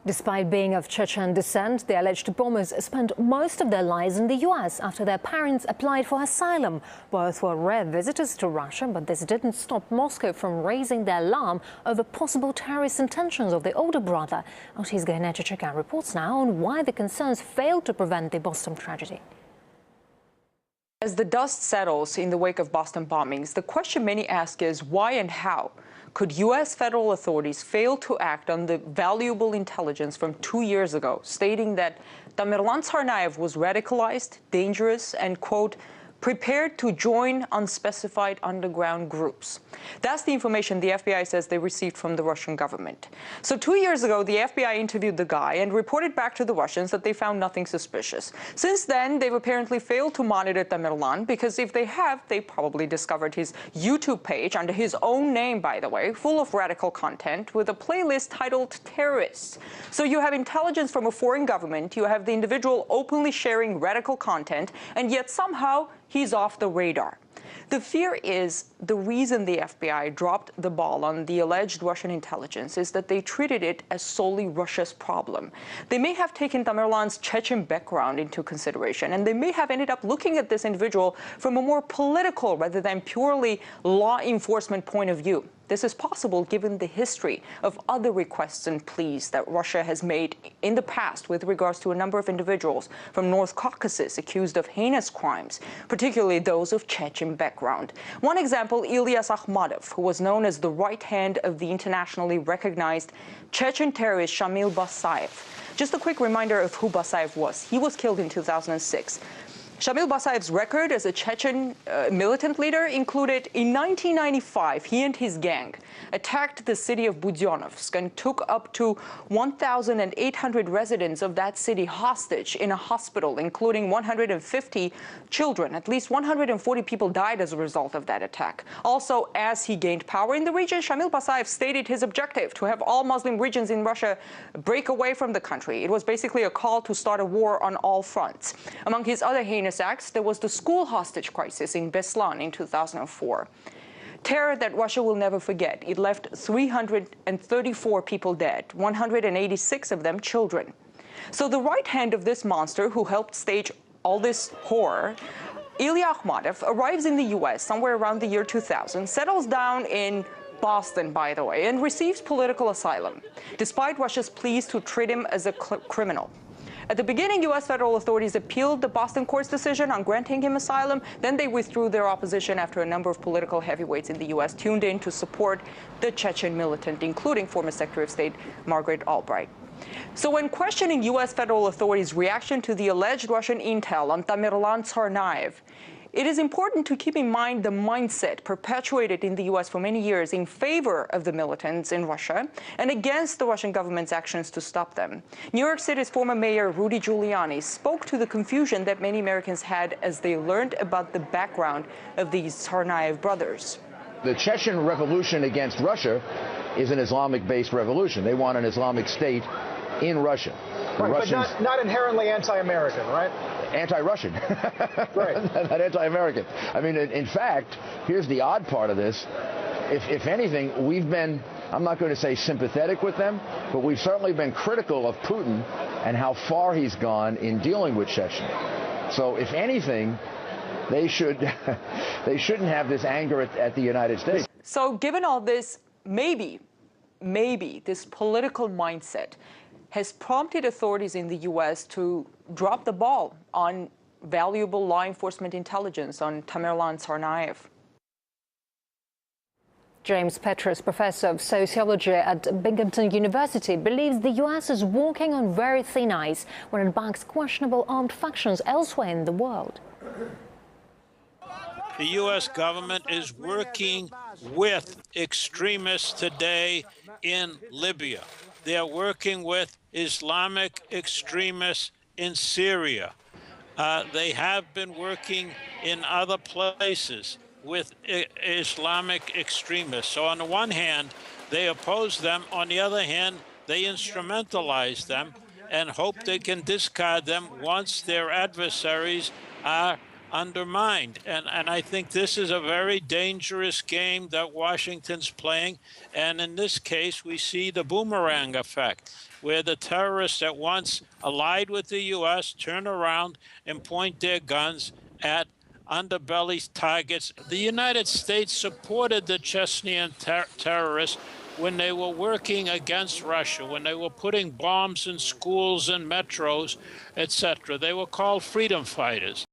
Despite being of Chechen descent, the alleged bombers spent most of their lives in the U.S. after their parents applied for asylum. Both were rare visitors to Russia, but this didn't stop Moscow from raising their alarm over possible terrorist intentions of the older brother. Our Chechen reports now on why the concerns failed to prevent the Boston tragedy. As the dust settles in the wake of Boston bombings, the question many ask is why and how could U.S. federal authorities fail to act on the valuable intelligence from 2 years ago, stating that Tamerlan Tsarnaev was radicalized, dangerous, and, quote, prepared to join unspecified underground groups. That's the information the FBI says they received from the Russian government. So 2 years ago, the FBI interviewed the guy and reported back to the Russians that they found nothing suspicious. Since then, they've apparently failed to monitor Tamerlan, because if they have, they probably discovered his YouTube page under his own name, by the way, full of radical content with a playlist titled Terrorists. So you have intelligence from a foreign government, you have the individual openly sharing radical content, and yet somehow he's off the radar. The fear is the reason the FBI dropped the ball on the alleged Russian intelligence is that they treated it as solely Russia's problem. They may have taken Tamerlan's Chechen background into consideration, and they may have ended up looking at this individual from a more political rather than purely law enforcement point of view. This is possible given the history of other requests and pleas that Russia has made in the past with regards to a number of individuals from North Caucasus accused of heinous crimes, particularly those of Chechen background. One example, Ilyas Akhmadov, who was known as the right hand of the internationally recognized Chechen terrorist Shamil Basayev. Just a quick reminder of who Basayev was. He was killed in 2006. Shamil Basayev's record as a Chechen militant leader included, in 1995, he and his gang attacked the city of Budyonovsk and took up to 1,800 residents of that city hostage in a hospital, including 150 children. At least 140 people died as a result of that attack. Also, as he gained power in the region, Shamil Basayev stated his objective to have all Muslim regions in Russia break away from the country. It was basically a call to start a war on all fronts. Among his other heinous acts, there was the school hostage crisis in Beslan in 2004. Terror that Russia will never forget. It left 334 people dead, 186 of them children. So the right hand of this monster who helped stage all this horror, Ilya Akhmadov, arrives in the U.S. somewhere around the year 2000, settles down in Boston, by the way, and receives political asylum, despite Russia's pleas to treat him as a criminal. At the beginning, U.S. federal authorities appealed the Boston court's decision on granting him asylum. Then they withdrew their opposition after a number of political heavyweights in the U.S. tuned in to support the Chechen militant, including former Secretary of State Margaret Albright. So when questioning U.S. federal authorities' reaction to the alleged Russian intel on Tamerlan Tsarnaev, it is important to keep in mind the mindset perpetuated in the U.S. for many years in favor of the militants in Russia and against the Russian government's actions to stop them. New York City's former mayor Rudy Giuliani spoke to the confusion that many Americans had as they learned about the background of these Tsarnaev brothers. The Chechen revolution against Russia is an Islamic-based revolution. They want an Islamic state in Russia. Right, Russians, but not inherently anti-American, right? Anti-Russian, right. Not anti-American. I mean, in fact, here's the odd part of this. If anything, we've been, I'm not going to say sympathetic with them, but we've certainly been critical of Putin and how far he's gone in dealing with Chechen. So if anything, they shouldn't have this anger at the United States. So given all this, maybe this political mindset has prompted authorities in the U.S. to drop the ball on valuable law enforcement intelligence on Tamerlan Tsarnaev. James Petrus, professor of sociology at Binghamton University, believes the U.S. is walking on very thin ice when it backs questionable armed factions elsewhere in the world. The U.S. government is working with extremists today in Libya. They are working with Islamic extremists in Syria. They have been working in other places with Islamic extremists. So on the one hand, they oppose them. On the other hand, they instrumentalize them and hope they can discard them once their adversaries are undermined. And I think this is a very dangerous game that Washington's playing. And in this case, we see the boomerang effect, where the terrorists that once allied with the U.S. turn around and point their guns at underbelly targets. The United States supported the Chechen terrorists when they were working against Russia, when they were putting bombs in schools and metros, etc. They were called freedom fighters.